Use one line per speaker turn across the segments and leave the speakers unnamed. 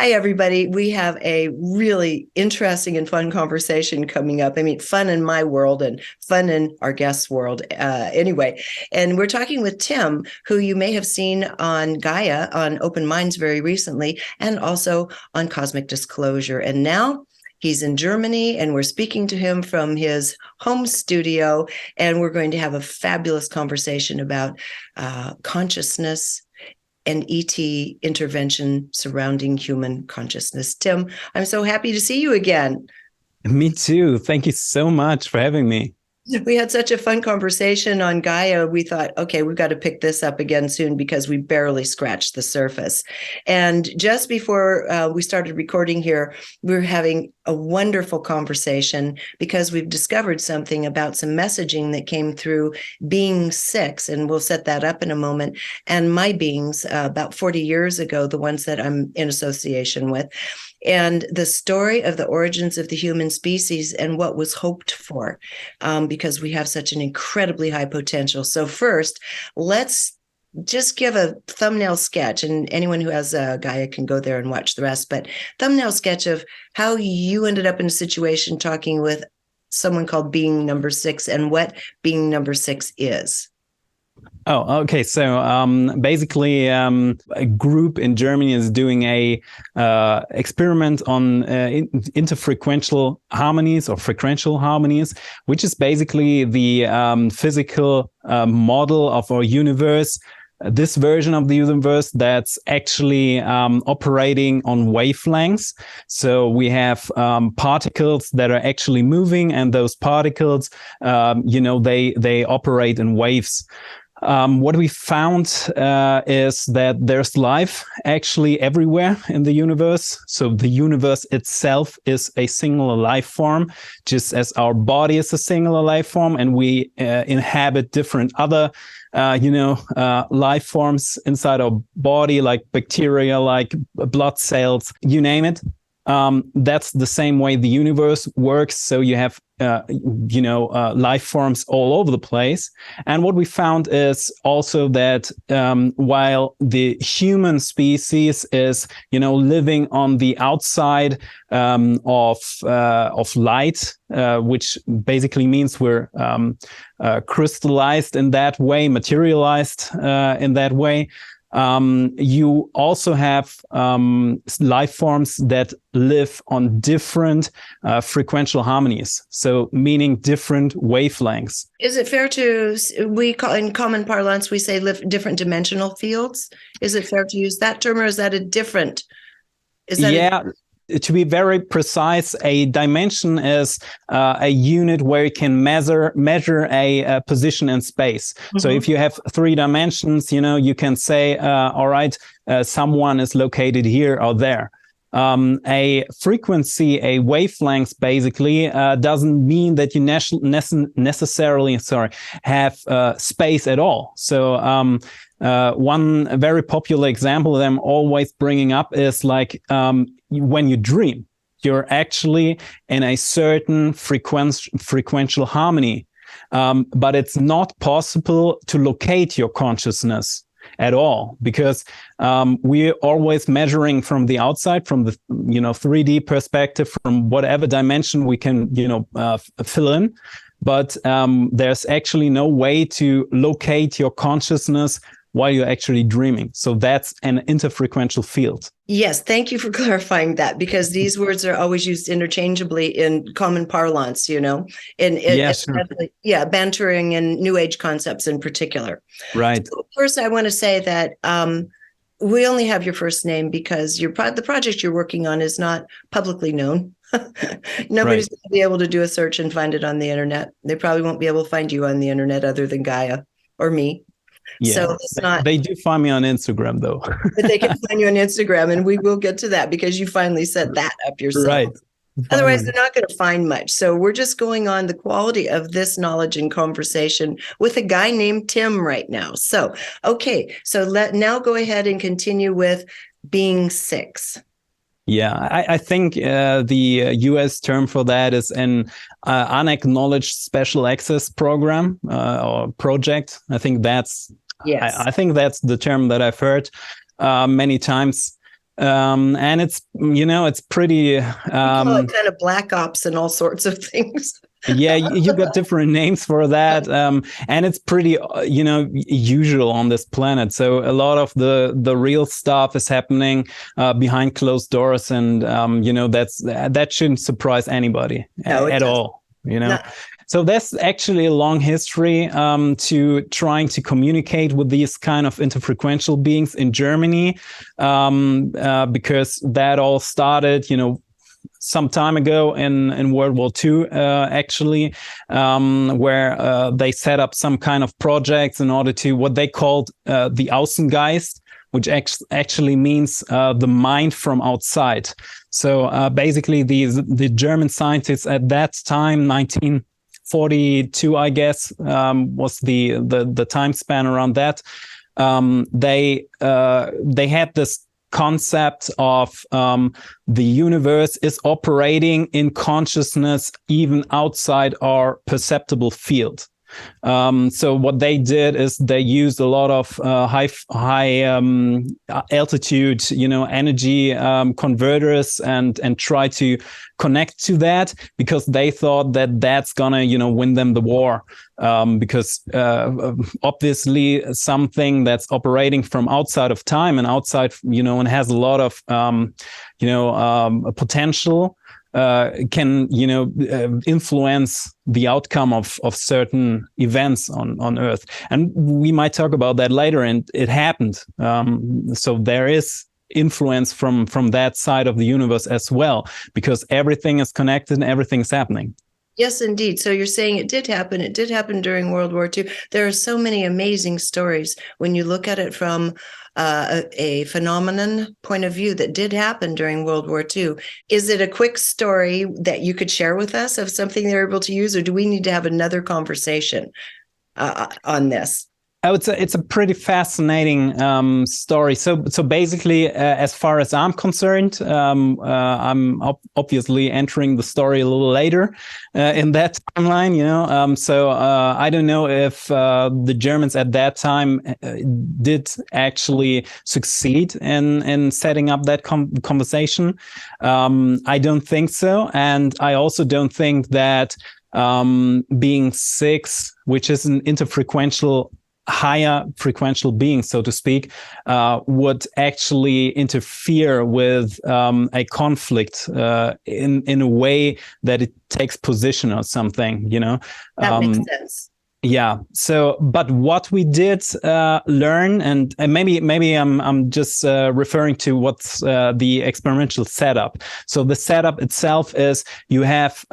Hi, everybody. We have a really interesting and fun conversation coming up. I mean, fun in my world and fun in our guest's world anyway. And we're talking with Tim, who you may have seen on Gaia on Open Minds very recently, and also on Cosmic Disclosure. And now he's in Germany, and we're speaking to him from his home studio, and we're going to have a fabulous conversation about consciousness and ET intervention surrounding human consciousness. Tim, I'm so happy to see you again.
Me too. Thank you so much for having me.
We had such a fun conversation on Gaia. We thought, okay, we've got to pick this up again soon because we barely scratched the surface. And just before we started recording here, we were having a wonderful conversation because we've discovered something about some messaging that came through being 6, and we'll set that up in a moment, and my beings about 40 years ago, the ones that I'm in association with, and the story of the origins of the human species and what was hoped for, because we have such an incredibly high potential. So first, let's just give a thumbnail sketch, and anyone who has Gaia can go there and watch the rest, but thumbnail sketch of how you ended up in a situation talking with someone called being number 6 and what being number 6 is.
Oh, okay. So basically, a group in Germany is doing a experiment on interfrequential harmonies or frequential harmonies, which is basically the physical model of our universe. This version of the universe that's actually operating on wavelengths. So we have particles that are actually moving, and those particles, they operate in waves. What we found is that there's life actually everywhere in the universe. So the universe itself is a singular life form, just as our body is a singular life form, and we inhabit different other life forms inside our body, like bacteria, like blood cells, you name it. That's the same way the universe works. So you have, life forms all over the place. And what we found is also that while the human species is, living on the outside of light, which basically means we're crystallized in that way, materialized in that way. You also have life forms that live on different frequential harmonies, so meaning different wavelengths.
Is it fair to, in common parlance, we say different dimensional fields? Is it fair to use that term, or is that a different?
To be very precise, a dimension is a unit where you can measure a position in space. Mm-hmm. So if you have 3 dimensions, you can say, all right, someone is located here or there. A frequency, a wavelength, basically doesn't mean that you necessarily have space at all. So one very popular example that I'm always bringing up is like when you dream, you're actually in a certain frequential harmony, but it's not possible to locate your consciousness at all, because we're always measuring from the outside, from the 3D perspective, from whatever dimension we can fill in, but there's actually no way to locate your consciousness while you're actually dreaming. So that's an interfrequential field.
Yes, thank you for clarifying that, because these words are always used interchangeably in common parlance, bantering and New Age concepts in particular.
Right.
So first, I want to say that we only have your first name because the project you're working on is not publicly known. Nobody's going to be able to do a search and find it on the internet. They probably won't be able to find you on the internet other than Gaia or me.
Yeah, so they do find me on Instagram, though.
But they can find you on Instagram, and we will get to that because you finally set that up yourself.
Right.
Otherwise, they're not going to find much. So we're just going on the quality of this knowledge and conversation with a guy named Tim right now. So, okay, so now go ahead and continue with being 6.
Yeah, I think the US term for that is an unacknowledged special access program or project. I think that's the term that I've heard many times. And it's, it's pretty.
We call it kind of black ops and all sorts of things.
Yeah, you got different names for that, and it's pretty, usual on this planet. So a lot of the real stuff is happening behind closed doors, and that shouldn't surprise anybody at all. No. So there's actually a long history to trying to communicate with these kind of interfrequential beings in Germany, because that all started, some time ago in World War II, actually, where they set up some kind of projects in order to what they called the Außengeist, which actually means the mind from outside. So basically, the German scientists at that time, 1942, I guess, was the time span around that. They had this concept of the universe is operating in consciousness even outside our perceptible field. So what they did is they used a lot of high altitude, energy converters and try to connect to that, because they thought that that's gonna, win them the war. Because obviously something that's operating from outside of time and outside, and has a lot of, potential, can influence the outcome of certain events on Earth, and we might talk about that later. And it happened. So there is influence from that side of the universe as well, because everything is connected and everything's happening.
Yes, indeed. So you're saying it did happen. It did happen during World War II. There are so many amazing stories when you look at it from a phenomenon point of view that did happen during World War II. Is it a quick story that you could share with us of something they're able to use, or do we need to have another conversation on this?
I would say it's a pretty fascinating story. So basically, as far as I'm concerned, I'm obviously entering the story a little later in that timeline, So I don't know if the Germans at that time did actually succeed in setting up that conversation. I don't think so. And I also don't think that being 6, which is an interfrequential higher frequential being, so to speak, would actually interfere with a conflict in a way that it takes position or something,
That makes sense.
Yeah. So, but what we did learn, and maybe I'm just referring to what's the experimental setup. So the setup itself is you have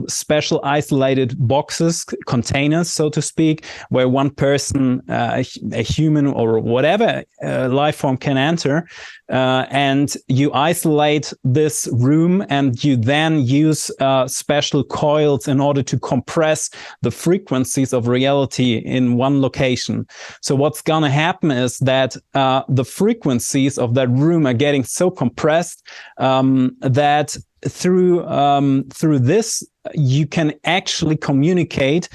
special isolated boxes, containers, so to speak, where one person, a human or whatever life form can enter. And you isolate this room, and you then use special coils in order to compress the frequencies of reality in one location. So what's going to happen is that the frequencies of that room are getting so compressed that through this you can actually communicate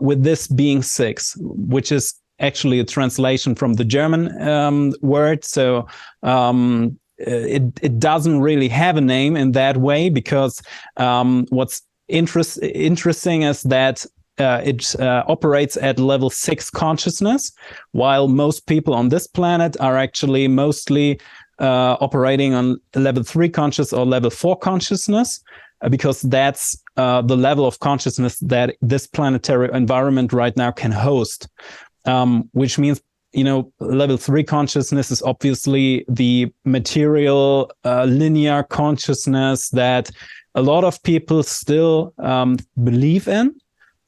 with this being 6, which is actually a translation from the German word. So it doesn't really have a name in that way, because what's interesting is that it operates at level 6 consciousness, while most people on this planet are actually mostly operating on level 3 conscious or level 4 consciousness, because that's the level of consciousness that this planetary environment right now can host. Which means, level 3 consciousness is obviously the material, linear consciousness that a lot of people still believe in,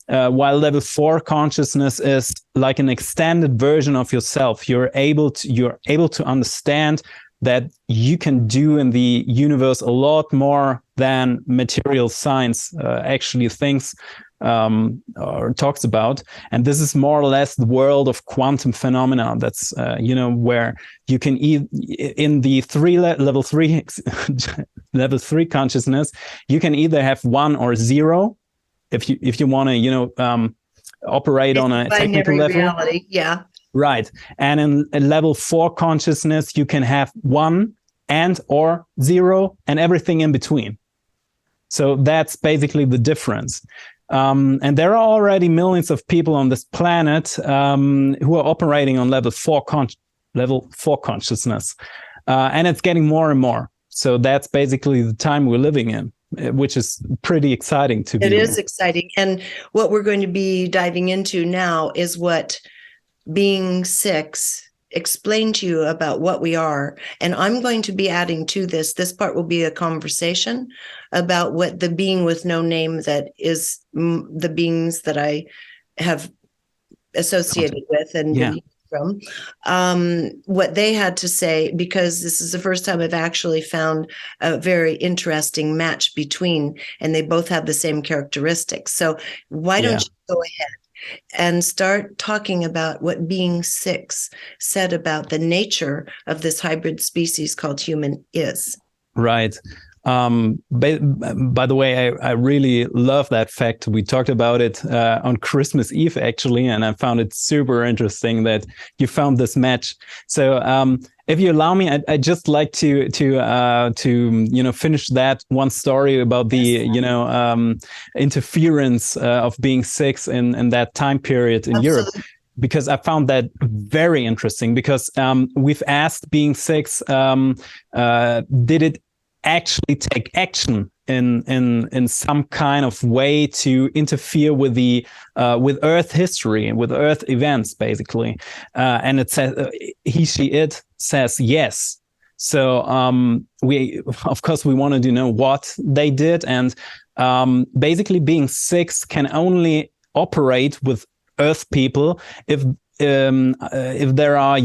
while level 4 consciousness is like an extended version of yourself. You're able to understand that you can do in the universe a lot more than material science actually thinks or talks about. And this is more or less the world of quantum phenomena. That's where you can in the level 3 level 3 consciousness, you can either have 1 or 0 if you want to operate on a technical level.
Reality. Yeah.
Right. And in a level 4 consciousness, you can have 1 and or 0 and everything in between. So that's basically the difference. And there are already millions of people on this planet who are operating on level 4 consciousness. And it's getting more and more. So that's basically the time we're living in, which is pretty exciting to be.
It is exciting. And what we're going to be diving into now is what being 6 explain to you about what we are. And I'm going to be adding to this. This part will be a conversation about what the being with no name, that is the beings that I have associated with and from, what they had to say, because this is the first time I've actually found a very interesting match between, and they both have the same characteristics. So why don't you go ahead and start talking about what being 6 said about the nature of this hybrid species called human is.
Right. By the way, I really love that fact. We talked about it on Christmas Eve, actually, and I found it super interesting that you found this match. So if you allow me, I'd just like to finish that one story about the interference of being 6 in that time period in Europe. Because I found that very interesting. Because we've asked being 6, did it actually take action in some kind of way to interfere with the with Earth history and with Earth events, basically? And it says it says yes. So we wanted to know what they did, and basically being 6 can only operate with Earth people if there are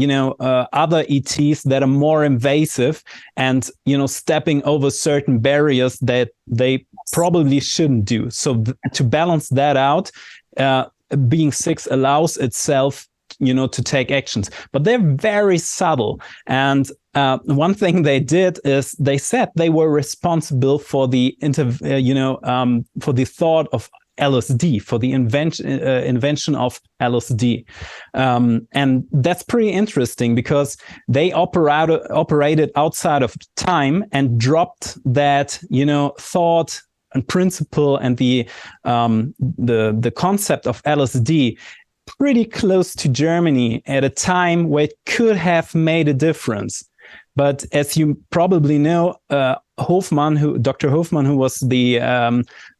other ETs that are more invasive and stepping over certain barriers that they probably shouldn't do. So to balance that out, being 6 allows itself to take actions, but they're very subtle. And one thing they did is they said they were responsible for the for the thought of LSD, for the invention of LSD. And that's pretty interesting because they operated outside of time and dropped that, thought and principle and the concept of LSD pretty close to Germany at a time where it could have made a difference. But as you probably know, Dr. Hofmann, who was the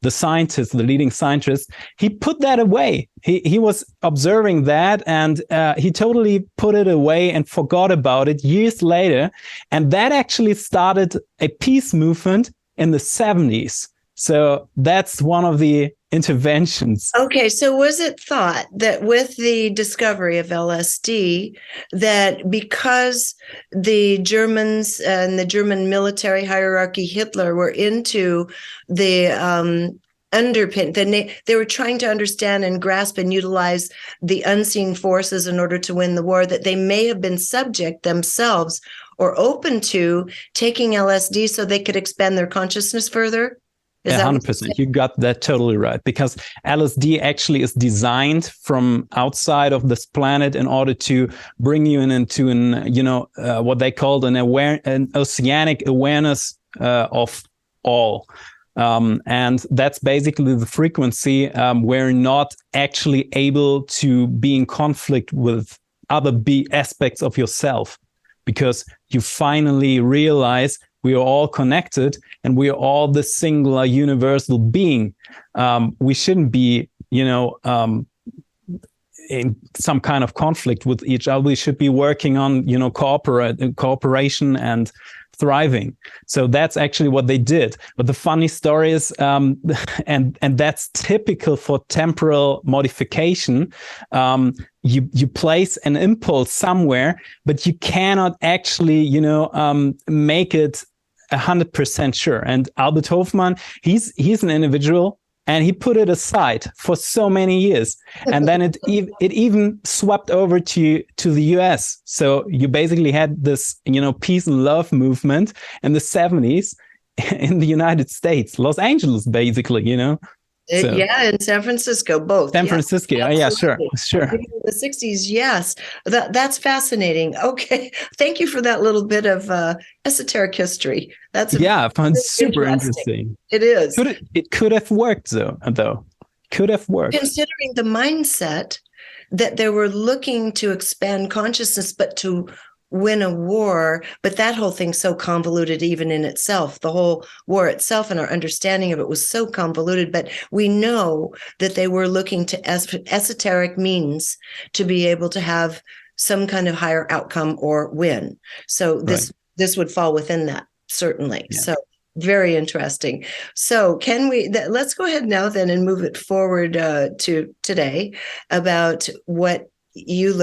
scientist, the leading scientist, he put that away. He was observing that, and he totally put it away and forgot about it years later. And that actually started a peace movement in the 70s. So that's one of the interventions.
Okay, so was it thought that with the discovery of LSD, that because the Germans and the German military hierarchy, Hitler, were into the underpin, then they were trying to understand and grasp and utilize the unseen forces in order to win the war, that they may have been subject themselves or open to taking LSD so they could expand their consciousness further?
100%. You got that totally right, because LSD actually is designed from outside of this planet in order to bring you into what they called an oceanic awareness of all. And that's basically the frequency where you're not actually able to be in conflict with other aspects of yourself, because you finally realize we are all connected and we are all the singular universal being. We shouldn't be, in some kind of conflict with each other. We should be working on, cooperation and thriving. So that's actually what they did. But the funny story is, and that's typical for temporal modification. You place an impulse somewhere, but you cannot actually, make it 100% sure. And Albert Hofmann, he's an individual, and he put it aside for so many years, and then it even swept over to the US. So you basically had this, peace and love movement in the 70s in the United States, Los Angeles, basically, So
Yeah, in San Francisco, both.
San
Yeah,
Francisco. Yeah, sure,
absolutely.
sure.
The 60s, yes. That's fascinating. Okay. Thank you for that little bit of esoteric history. That's
Yeah, I found
really
super
interesting.
interesting.
It is.
It could have worked though. Could have worked.
Considering the mindset that they were looking to expand consciousness, but to win a war, but that whole thing's so convoluted even in itself. The whole war itself and our understanding of it was so convoluted, but we know that they were looking to esoteric means to be able to have some kind of higher outcome or win. So this would fall within that, certainly.
Yeah.
So very interesting. So let's go ahead now then and move it forward to today about what you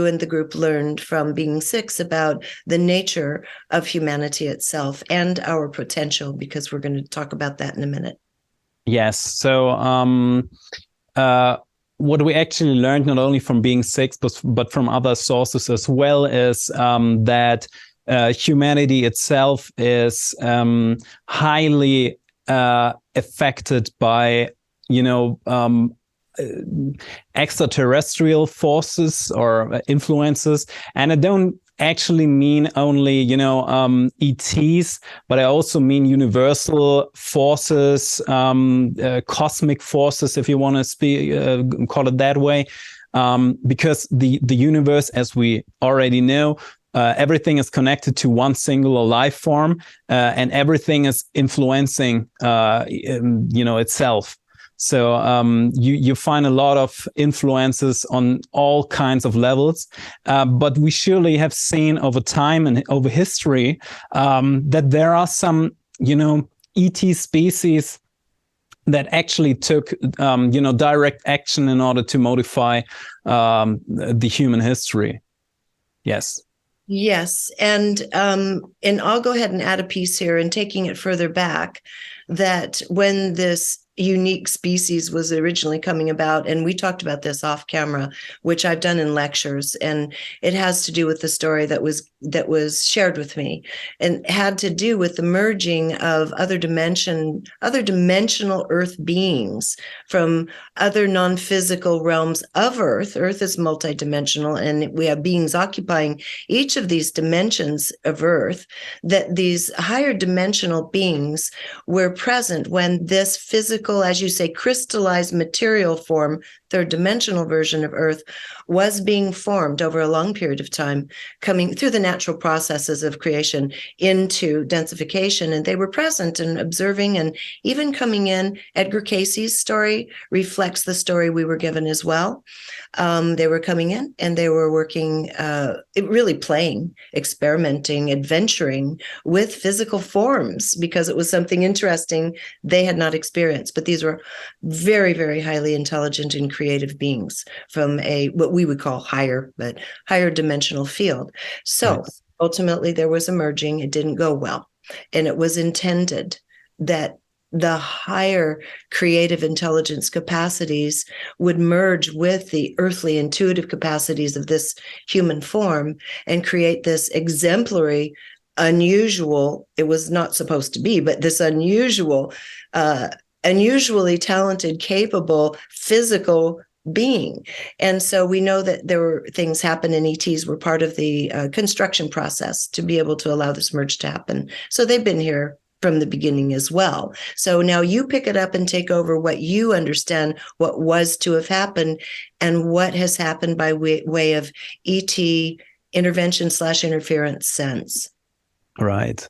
and the group learned from being 6 about the nature of humanity itself and our potential, because we're going to talk about that in a minute.
Yes. So what we actually learned, not only from being 6, but from other sources as well, is that humanity itself is highly affected by, extraterrestrial forces or influences. And I don't actually mean only, ETs, but I also mean universal forces, cosmic forces, if you want to call it that way. Because the universe, as we already know, everything is connected to one singular life form, and everything is influencing, itself. So you find a lot of influences on all kinds of levels, but we surely have seen over time and over history that there are some, ET species that actually took, direct action in order to modify the human history. Yes.
Yes, and I'll go ahead and add a piece here, and taking it further back, that when this unique species was originally coming about, and we talked about this off camera, which I've done in lectures, and it has to do with the story that was shared with me, and had to do with the merging of other dimensional Earth beings from other non-physical realms of Earth. Earth is multidimensional, and we have beings occupying each of these dimensions of Earth, that these higher dimensional beings were present when this physical, as you say, crystallized material form, third dimensional version of Earth, was being formed over a long period of time, coming through the natural processes of creation into densification. And they were present and observing and even coming in. Edgar Cayce's story reflects the story we were given as well. They were coming in and they were working, really playing, experimenting, adventuring with physical forms, because it was something interesting they had not experienced. But these were very, very highly intelligent and creative beings from what we would call higher dimensional field. So ultimately there was a merging. It didn't go well. And it was intended that the higher creative intelligence capacities would merge with the earthly intuitive capacities of this human form and create this exemplary, unusual, it was not supposed to be, but this unusually talented, capable, physical being. And so we know that there were things happen, and ETs were part of the construction process to be able to allow this merge to happen. So they've been here from the beginning as well. So now you pick it up and take over what you understand what was to have happened and what has happened by way of ET intervention / interference sense.
Right.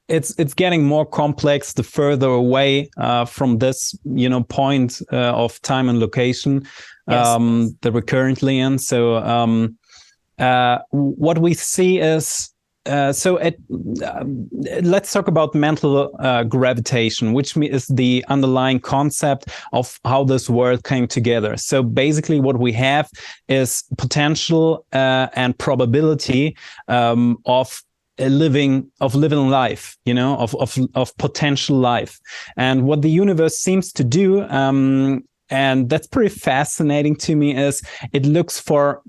It's getting more complex the further away from this, point of time and location that we're currently in. So what we see is, let's talk about mental gravitation, which is the underlying concept of how this world came together. So basically what we have is potential and probability of living life, of potential life. And what the universe seems to do, and that's pretty fascinating to me, is it looks for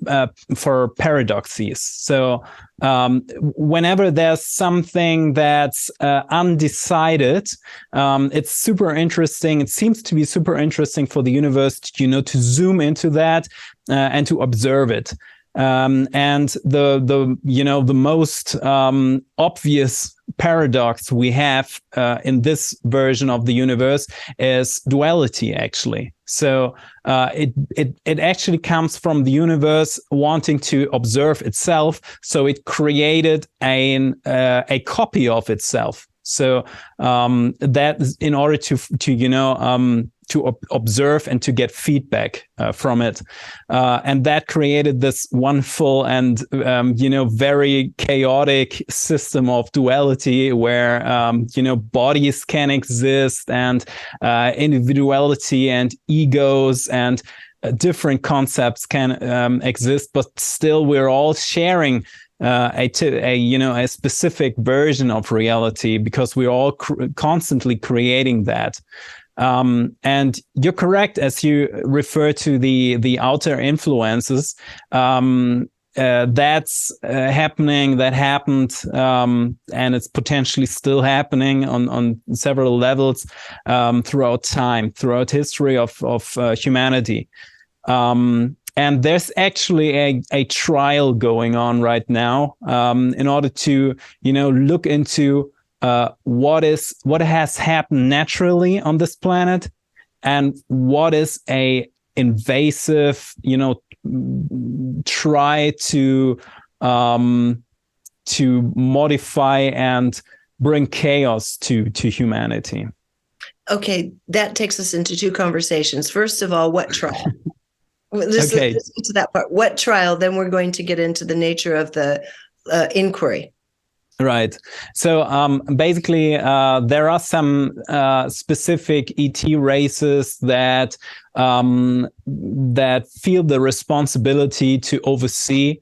paradoxes. So whenever there's something that's undecided, it's super interesting. It seems to be super interesting for the universe, to zoom into that and to observe it. And the most obvious paradox we have in this version of the universe is duality, actually. So it actually comes from the universe wanting to observe itself, so it created a copy of itself. So that is in order to observe and to get feedback from it, and that created this wonderful and very chaotic system of duality where bodies can exist, and individuality and egos and different concepts can exist, but still we're all sharing a specific version of reality, because we're all constantly creating that. And you're correct as you refer to the outer influences. That's happening. That happened, and it's potentially still happening on several levels throughout time, throughout history of humanity. And there's actually a trial going on right now in order to look into what has happened naturally on this planet, and what is a invasive try to modify and bring chaos to humanity.
Okay, that takes us into two conversations. First of all, what trial? Let's get to that part. What trial? Then we're going to get into the nature of the inquiry.
Right. So basically, there are some specific ET races that feel the responsibility to oversee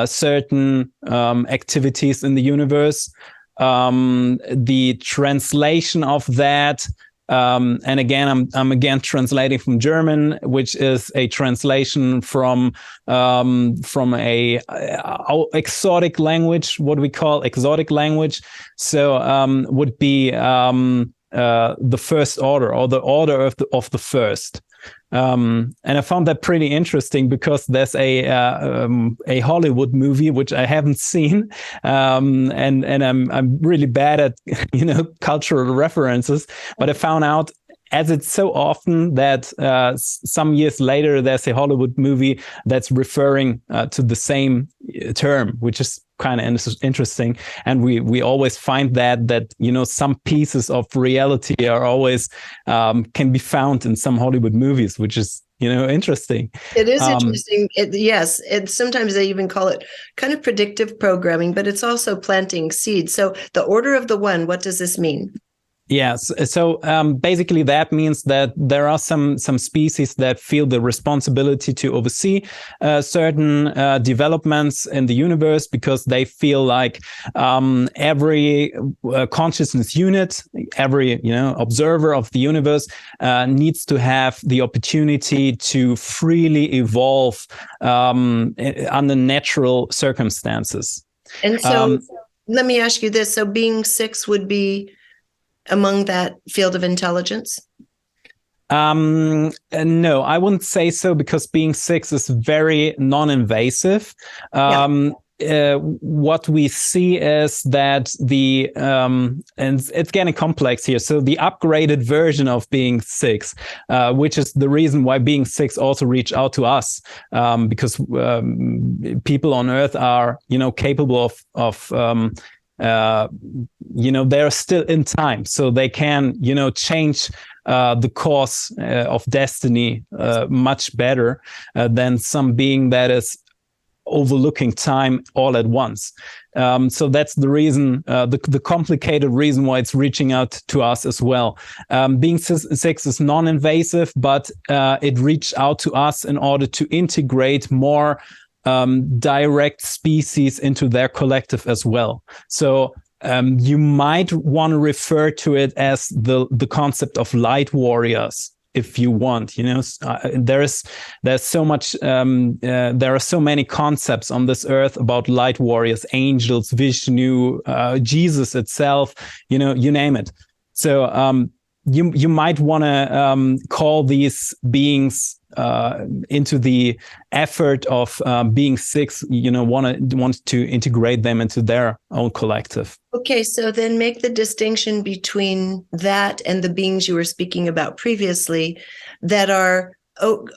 certain activities in the universe. The translation of that. And again, I'm again translating from German, which is a translation from a exotic language, what we call exotic language. So would be the first order, or the order of the first. And I found that pretty interesting, because there's a Hollywood movie which I haven't seen, and I'm really bad at cultural references, but I found out, as it's so often, that some years later there's a Hollywood movie that's referring to the same term, which is kind of interesting. And we always find that some pieces of reality are always can be found in some Hollywood movies, which is interesting.
It is interesting. Yes, sometimes they even call it kind of predictive programming, but it's also planting seeds. So the order of the one, what does this mean?
Yes. So basically that means that there are some species that feel the responsibility to oversee certain developments in the universe, because they feel like every consciousness unit, every observer of the universe needs to have the opportunity to freely evolve under natural circumstances.
And so let me ask you this. So being 6 would be among that field of intelligence?
No, I wouldn't say so, because being 6 is very non-invasive. What we see is that and it's getting complex here. So the upgraded version of being 6, which is the reason why being 6 also reach out to us, because people on Earth are, capable of they're still in time, so they can, change the course of destiny much better than some being that is overlooking time all at once. So that's the reason, the complicated reason why it's reaching out to us as well. Being 6 is non-invasive, but it reached out to us in order to integrate more direct species into their collective as well. So you might want to refer to it as the concept of light warriors, if you want. There's so much. There are so many concepts on this earth about light warriors, angels, Vishnu, Jesus itself. You name it. So you might want to call these beings into the effort of being six. Want to integrate them into their own collective.
Okay, so then make the distinction between that and the beings you were speaking about previously that are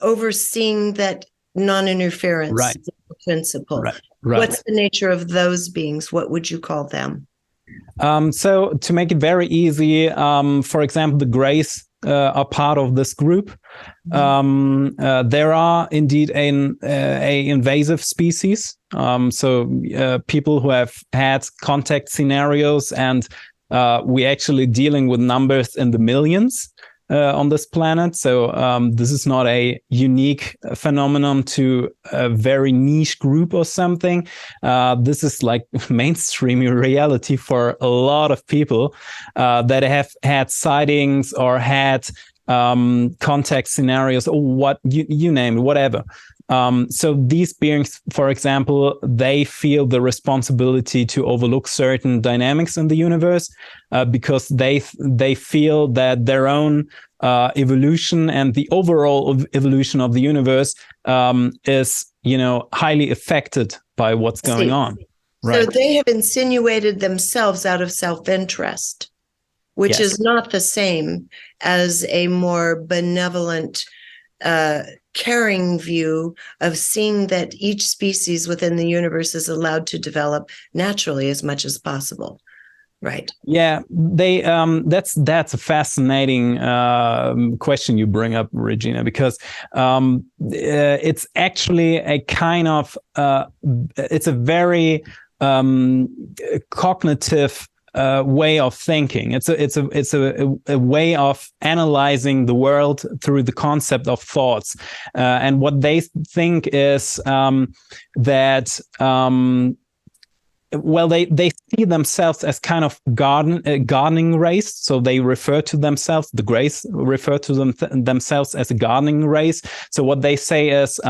overseeing that non-interference principle.
Right.
What's the nature of those beings? What would you call them?
So to make it very easy, for example, the Greys are part of this group. There are indeed a invasive species. So people who have had contact scenarios, and we actually dealing with numbers in the millions on this planet. So this is not a unique phenomenon to a very niche group or something. This is like mainstream reality for a lot of people that have had sightings or had contact scenarios, or what you name it, whatever. So these beings, for example, they feel the responsibility to overlook certain dynamics in the universe because they feel that their own evolution and the overall evolution of the universe is, highly affected by what's going on.
Right. So they have insinuated themselves out of self-interest, which is not the same as a more benevolent, caring view of seeing that each species within the universe is allowed to develop naturally as much as possible. Right. Yeah,
they that's a fascinating question you bring up, Regina, because it's actually a kind of it's a very cognitive way of thinking. It's a way of analyzing the world through the concept of thoughts, and what they think is that. Well, they see themselves as kind of gardening race. So they refer to themselves, the Greys refer to themselves as a gardening race. So what they say is,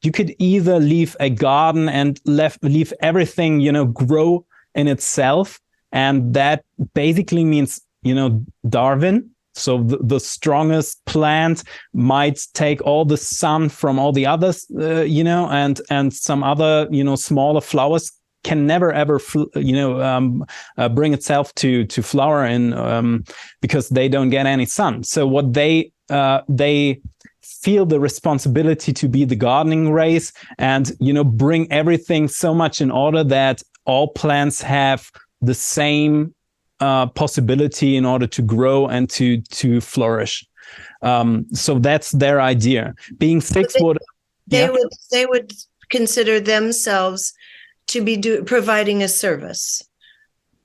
you could either leave a garden and leave everything, grow in itself. And that basically means, Darwin. So the strongest plant might take all the sun from all the others, and some other, smaller flowers can never ever bring itself to flower in because they don't get any sun. So what they feel the responsibility to be the gardening race and bring everything so much in order that all plants have the same possibility in order to grow and to flourish. So that's their idea. Being six
they would consider themselves to be providing a service.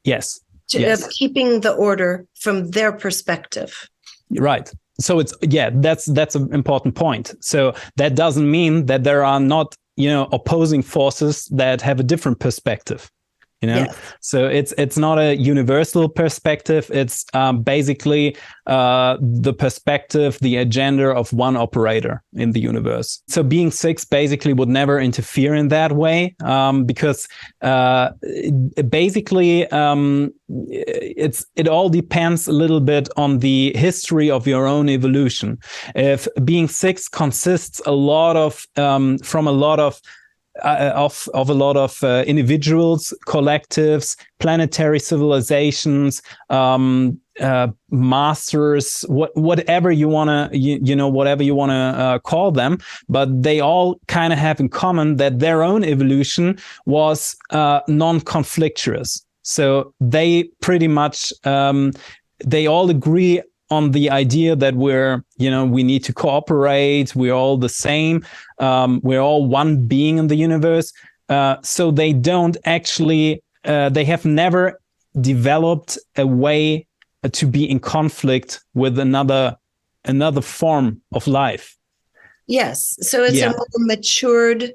Yes.
Of keeping the order from their perspective.
Right. So that's an important point. So that doesn't mean that there are not, opposing forces that have a different perspective. Yes. So it's not a universal perspective. It's basically the perspective, the agenda of one operator in the universe. So being six basically would never interfere in that way, because basically it all depends a little bit on the history of your own evolution. If being six consists a lot of from a lot of a lot of individuals, collectives, planetary civilizations, masters, whatever you want to, whatever you want to call them, but they all kind of have in common that their own evolution was non-conflictuous. So they pretty much, they all agree on the idea that we need to cooperate. We're all the same. We're all one being in the universe. So they don't actually, they have never developed a way to be in conflict with another form of life.
Yes. So it's a more matured,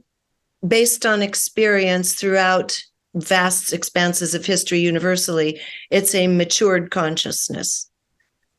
based on experience throughout vast expanses of history universally. It's a matured consciousness.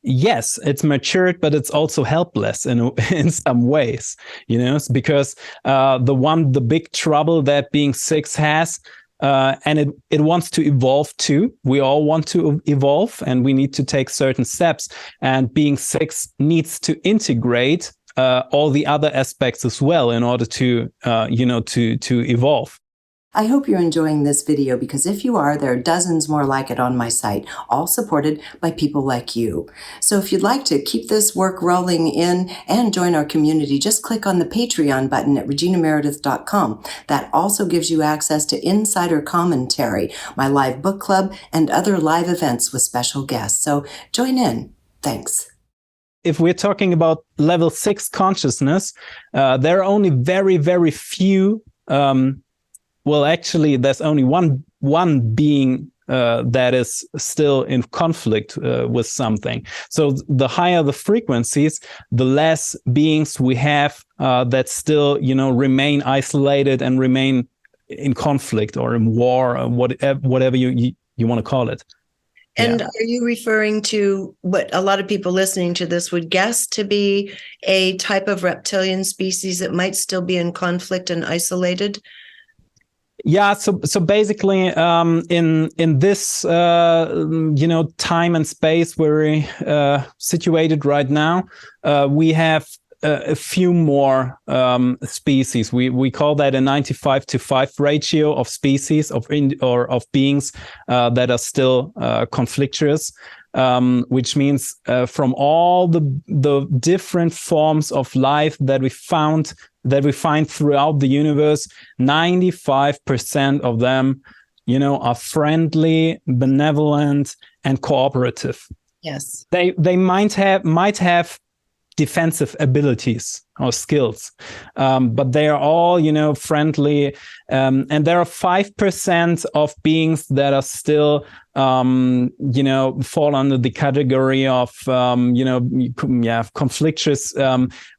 yes, it's matured, but it's also helpless in some ways, because the big trouble that being six has, and it wants to evolve too. We all want to evolve, and we need to take certain steps. And being six needs to integrate all the other aspects as well in order to evolve.
I hope you're enjoying this video, because if you are, there are dozens more like it on my site, all supported by people like you. So if you'd like to keep this work rolling in and join our community, just click on the Patreon button at reginameredith.com. That also gives you access to insider commentary, my live book club, and other live events with special guests. So join in. Thanks.
If we're talking about level 6 consciousness, there are only very, very few. Well, actually, there's only one being that is still in conflict with something. So the higher the frequencies, the less beings we have that still, remain isolated and remain in conflict or in war, or whatever you want to call it.
And are you referring to what a lot of people listening to this would guess to be a type of reptilian species that might still be in conflict and isolated?
Yeah, so basically, in this time and space where we're situated right now, we have a few more species. We call that a 95-5 ratio of species of beings that are still conflictuous. Which means from all the different forms of life that we find throughout the universe, 95% of them, are friendly, benevolent, and cooperative.
Yes,
they might have defensive abilities or skills, but they are all friendly, and there are 5% of beings that are still fall under the category of conflictuous,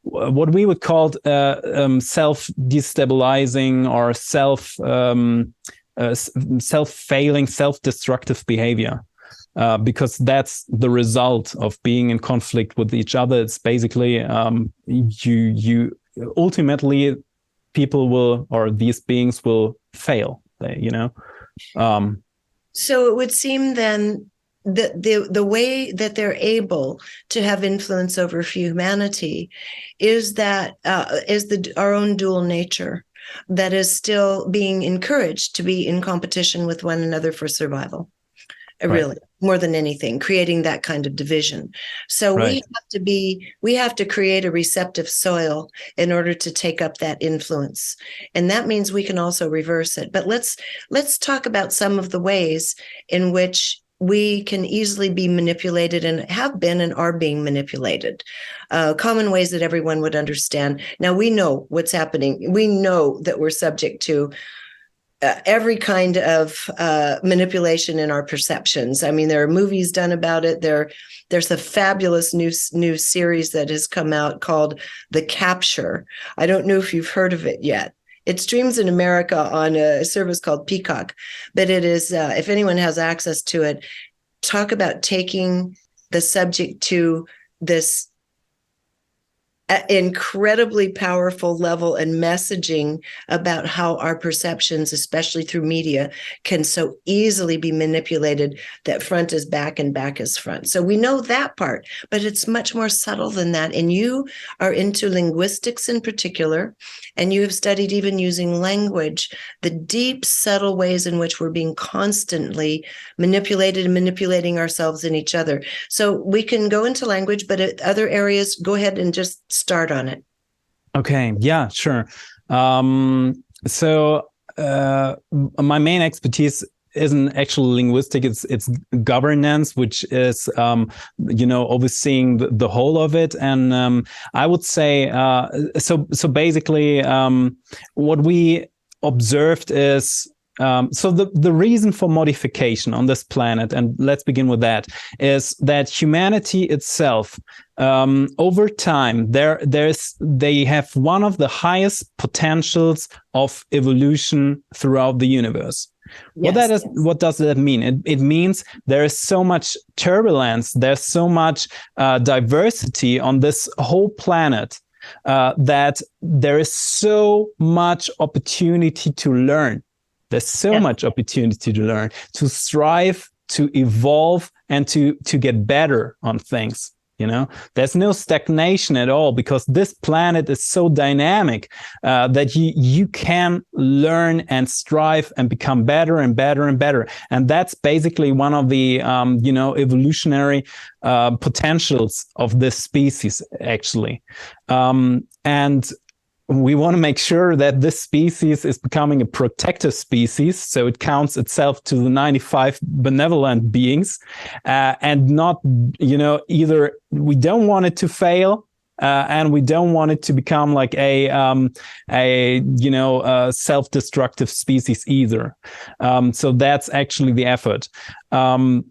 what we would call self-destabilizing or self-failing, self-destructive behavior. Because that's the result of being in conflict with each other. It's basically you ultimately people will, or these beings will fail.
So it would seem then that the way that they're able to have influence over humanity is that our own dual nature that is still being encouraged to be in competition with one another for survival. Right. Really, more than anything, creating that kind of division. So right. we have to create a receptive soil in order to take up that influence. And that means we can also reverse it. But let's talk about some of the ways in which we can easily be manipulated and have been and are being manipulated. Common ways that everyone would understand. Now, we know what's happening. We know that we're subject to every kind of manipulation in our perceptions. I mean, there are movies done about it. There's a fabulous new series that has come out called The Capture. I don't know if you've heard of it yet. It streams in America on a service called Peacock, but it is, if anyone has access to it, talk about taking the subject to this incredibly powerful level and messaging about how our perceptions, especially through media, can so easily be manipulated that front is back and back is front. So we know that part, but it's much more subtle than that. And you are into linguistics in particular, and you have studied even using language, the deep, subtle ways in which we're being constantly manipulated and manipulating ourselves and each other. So we can go into language, but at other areas, go ahead and just start on it.
Okay. Yeah, sure. So my main expertise isn't actually linguistic. It's governance, which is, overseeing the whole of it. And I would say, so basically, what we observed is so the reason for modification on this planet, and let's begin with that, is that humanity itself, over time, they have one of the highest potentials of evolution throughout the universe.
Yes,
What does that mean? It means there is so much turbulence, there's so much diversity on this whole planet, that there is so much opportunity to learn. There's so much opportunity to learn, to strive, to evolve, and to get better on things. There's no stagnation at all, because this planet is so dynamic that you can learn and strive and become better and better and better. And that's basically one of the evolutionary potentials of this species, actually. And we want to make sure that this species is becoming a protective species, so it counts itself to the 95 benevolent beings, and not, either we don't want it to fail, and we don't want it to become like a self-destructive species either. So that's actually the effort. But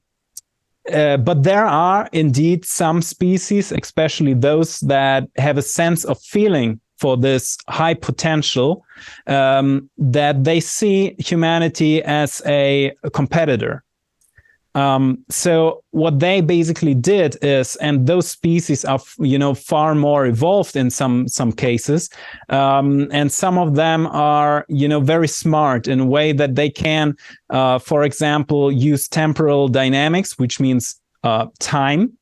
there are indeed some species, especially those that have a sense of feeling for this high potential, that they see humanity as a competitor. So what they basically did is, and those species are, far more evolved in some cases, and some of them are, very smart in a way that they can, for example, use temporal dynamics, which means time,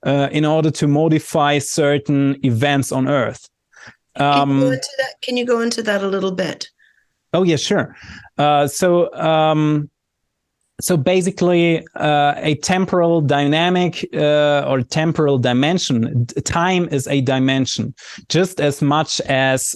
in order to modify certain events on Earth.
Can you go into that a little bit?
Oh, yeah, sure. So basically, a temporal dynamic or temporal dimension, time is a dimension, just as much as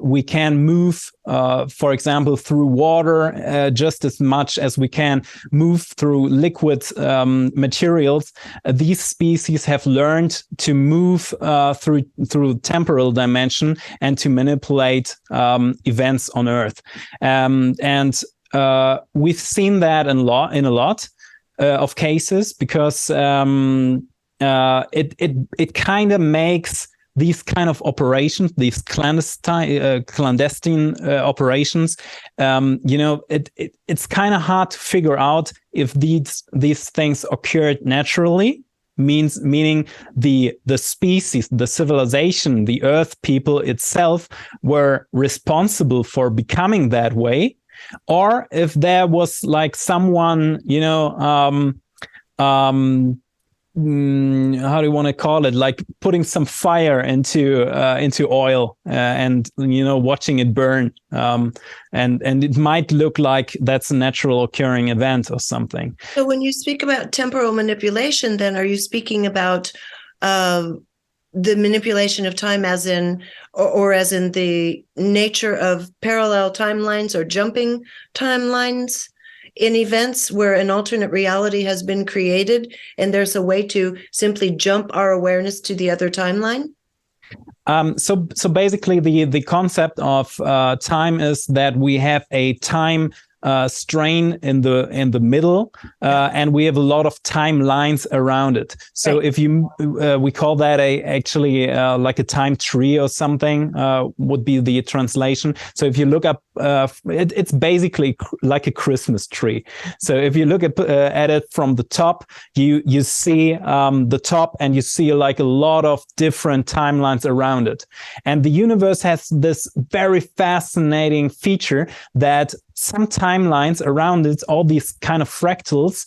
we can move, for example, through water, just as much as we can move through liquid materials. These species have learned to move through temporal dimension and to manipulate events on Earth. We've seen that in a lot of cases, because it kind of makes these kind of operations, these clandestine operations, it's kind of hard to figure out if these things occurred naturally. Meaning the species, the civilization, the Earth people itself were responsible for becoming that way, or if there was like someone, how do you want to call it? Like putting some fire into oil, and watching it burn, and it might look like that's a natural occurring event or something.
So when you speak about temporal manipulation, then are you speaking about the manipulation of time as in, or as in the nature of parallel timelines or jumping timelines in events where an alternate reality has been created and there's a way to simply jump our awareness to the other timeline?
So basically the concept of time is that we have a time strain in the middle, and we have a lot of timelines around it. So right. If you we call that actually like a time tree or something, would be the translation. So if you look up, it's basically like a Christmas tree. So if you look at it from the top, you see the top, and you see like a lot of different timelines around it. And the universe has this very fascinating feature that some timelines around it, all these kind of fractals,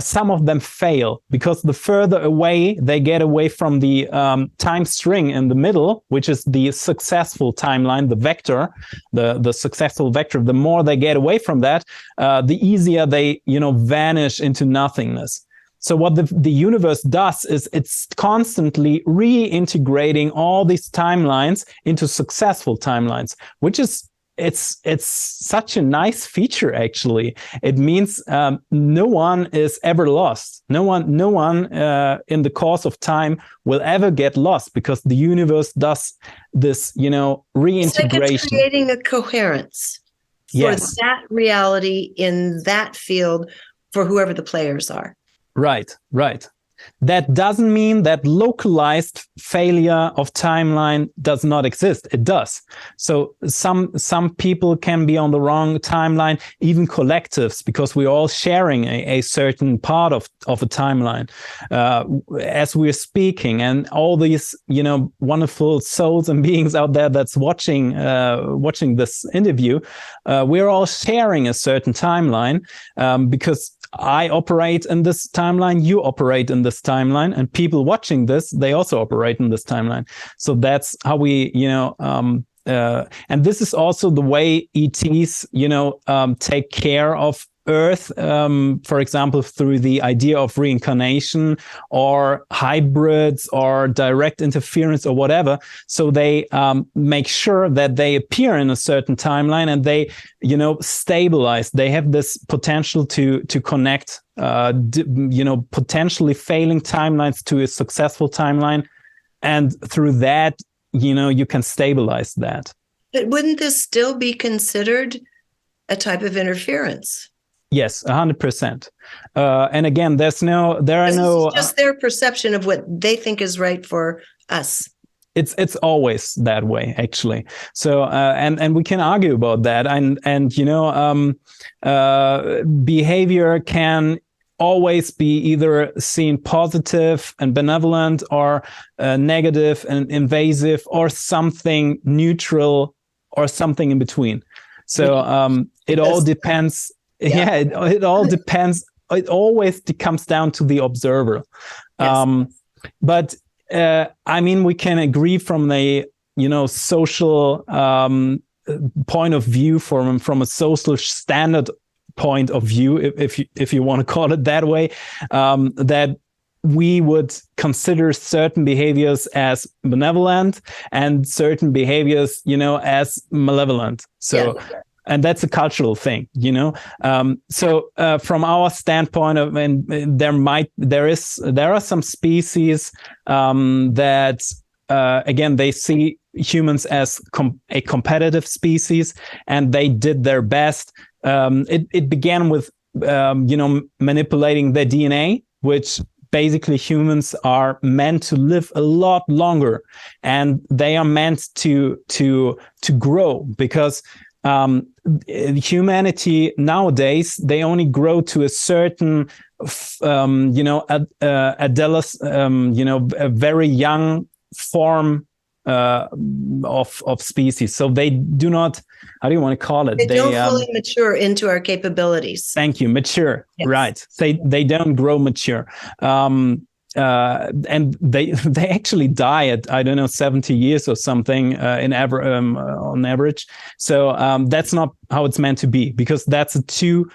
some of them fail, because the further away they get away from the time string in the middle, which is the successful timeline, the vector, the successful vector, the more they get away from that, the easier they, vanish into nothingness. So what the universe does is it's constantly reintegrating all these timelines into successful timelines, which is it's such a nice feature, actually. It means no one is ever lost. No one in the course of time will ever get lost, because the universe does this, reintegration.
It's like it's creating a coherence. for
Yes.
that reality in that field for whoever the players are.
Right. That doesn't mean that localized failure of timeline does not exist. It does. So some people can be on the wrong timeline, even collectives, because we're all sharing a certain part of a timeline as we're speaking. And all these, wonderful souls and beings out there that's watching this interview, we're all sharing a certain timeline because I operate in this timeline, you operate in this timeline, and people watching this, they also operate in this timeline. So that's how we, and this is also the way ETs, take care of Earth, for example, through the idea of reincarnation or hybrids or direct interference or whatever. So they make sure that they appear in a certain timeline and they, stabilize. They have this potential to connect, potentially failing timelines to a successful timeline. And through that, you can stabilize that.
But wouldn't this still be considered a type of interference?
Yes, 100%. And again, there are no
just their perception of what they think is right for us.
It's always that way, actually. So and we can argue about that, and behavior can always be either seen positive and benevolent, or negative and invasive, or something neutral, or something in between. So it all depends. Yeah, it all depends. It always comes down to the observer. Yes. But we can agree from a social point of view, from a social standard point of view, if you want to call it that way, that we would consider certain behaviors as benevolent and certain behaviors, as malevolent. So. Yeah. And that's a cultural thing, So from our standpoint, there are some species that again, they see humans as a competitive species, and they did their best. It began with manipulating their DNA, which basically humans are meant to live a lot longer, and they are meant to grow, because humanity nowadays, they only grow to a certain, a very young form of species. So they do not, how do you want to call it?
They don't fully mature into our capabilities.
Thank you. Mature. Yes. Right. They don't grow mature. And they actually die at, 70 years or something on average. So that's not how it's meant to be, because that's too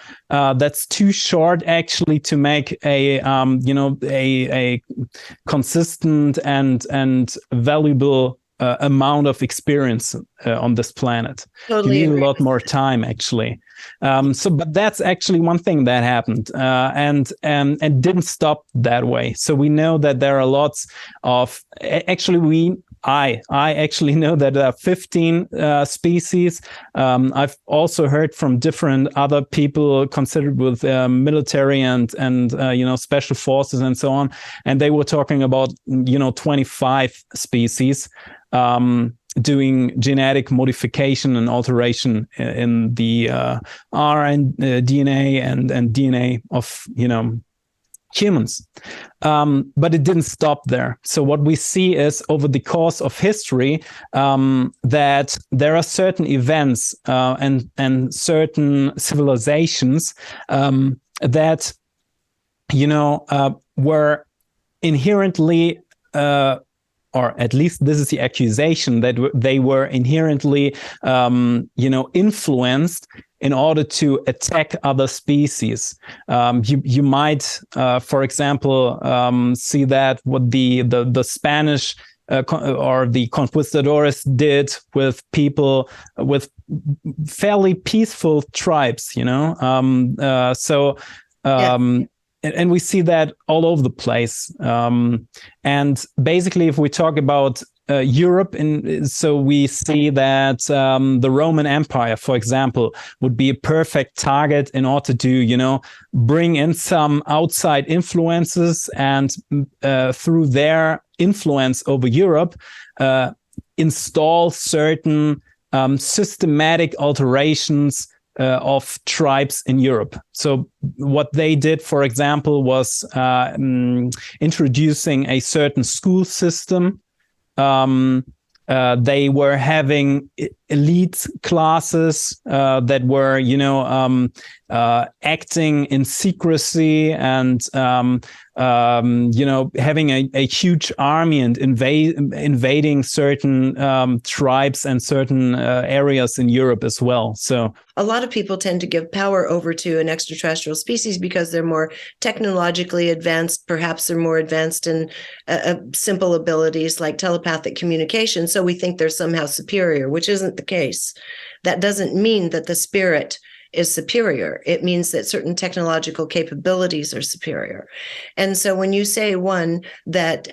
short actually to make a consistent and valuable amount of experience on this planet. Totally, you need a lot more time, actually. But that's actually one thing that happened, and didn't stop that way. So we know that there are lots of, I actually know that there are 15 species. I've also heard from different other people considered with military and special forces and so on, and they were talking about 25 species doing genetic modification and alteration in the DNA and DNA of humans. But it didn't stop there. So what we see is, over the course of history, that there are certain events and certain civilizations that were inherently or at least this is the accusation, that they were inherently influenced in order to attack other species. You might, for example, see that what the Spanish or the conquistadores did with people, with fairly peaceful tribes, And we see that all over the place. And basically, if we talk about Europe, so we see that the Roman Empire, for example, would be a perfect target in order to, bring in some outside influences and through their influence over Europe, install certain systematic alterations of tribes in Europe. So what they did, for example, was introducing a certain school system. They were having elite classes that were, acting in secrecy and, having a huge army and invading certain tribes and certain areas in Europe as well. So
a lot of people tend to give power over to an extraterrestrial species because they're more technologically advanced. Perhaps they're more advanced in simple abilities like telepathic communication. So we think they're somehow superior, which isn't the case. That doesn't mean that the spirit is superior. It means that certain technological capabilities are superior. And so when you say, one, that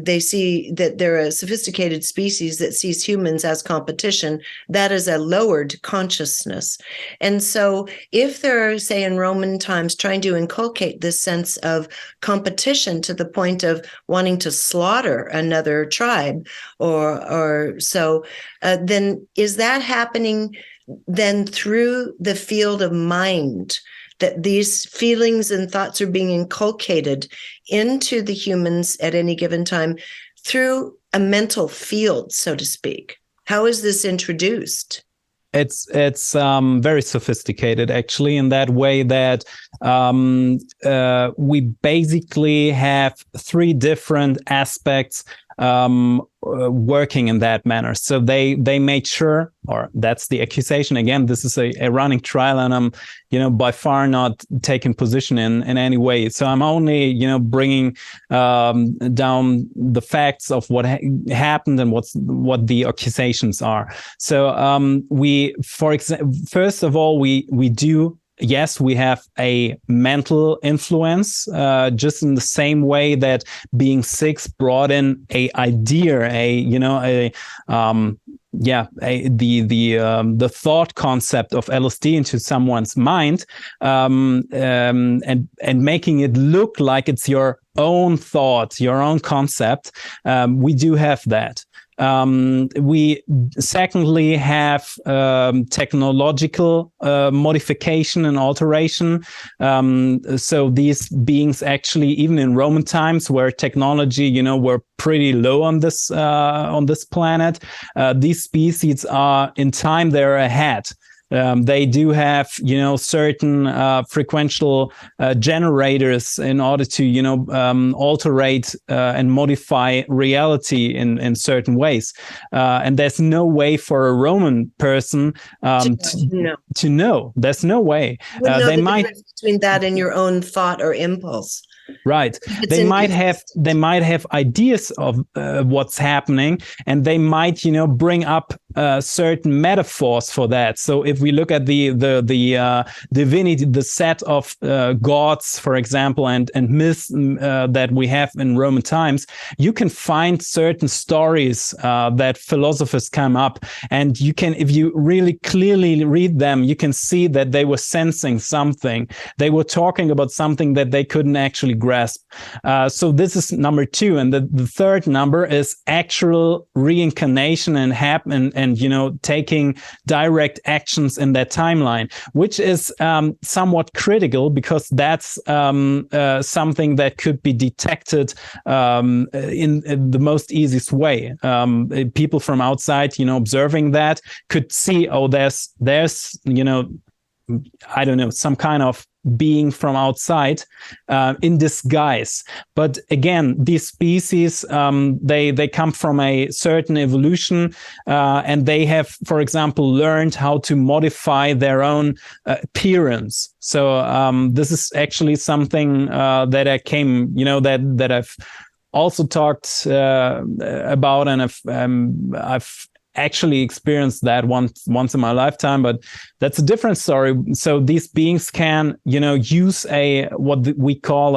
they see that they're a sophisticated species that sees humans as competition, that is a lowered consciousness. And so if they're, say, in Roman times, trying to inculcate this sense of competition to the point of wanting to slaughter another tribe or so, then is that happening then through the field of mind, that these feelings and thoughts are being inculcated into the humans at any given time through a mental field, so to speak? How is this introduced?
It's very sophisticated, actually, in that way that we basically have three different aspects working in that manner. So they made sure, or that's the accusation. Again, this is a running trial, and I'm, by far not taking position in any way. So I'm only, bringing down the facts of what happened and what the accusations are. So we, for example, first of all, we do. Yes, we have a mental influence, just in the same way that being six brought in a idea, the thought concept of LSD into someone's mind, and making it look like it's your own thought, your own concept. We do have that. We secondly have technological modification and alteration. So these beings actually, even in Roman times, where technology, were pretty low on this planet, these species are in time, they're ahead. They do have, certain frequential generators in order to, alterate and modify reality in certain ways. And there's no way for a Roman person to know. There's no way.
They might between that and your own thought or impulse.
Right. They might have ideas of what's happening, and they might, bring up certain metaphors for that. So if we look at the divinity, the set of gods, for example, and myths that we have in Roman times, you can find certain stories that philosophers come up, and you can, if you really clearly read them, you can see that they were sensing something. They were talking about something that they couldn't actually grasp. So this is number two, and the third number is actual reincarnation and taking direct actions in that timeline, which is somewhat critical, because that's something that could be detected in the most easiest way. People from outside, observing that could see, there's I don't know, some kind of being from outside in disguise. But again, these species, they come from a certain evolution, and they have, for example, learned how to modify their own appearance. So this is actually something that I came, that I've also talked about, and I've actually experienced that once in my lifetime, but that's a different story. So these beings can, use what we call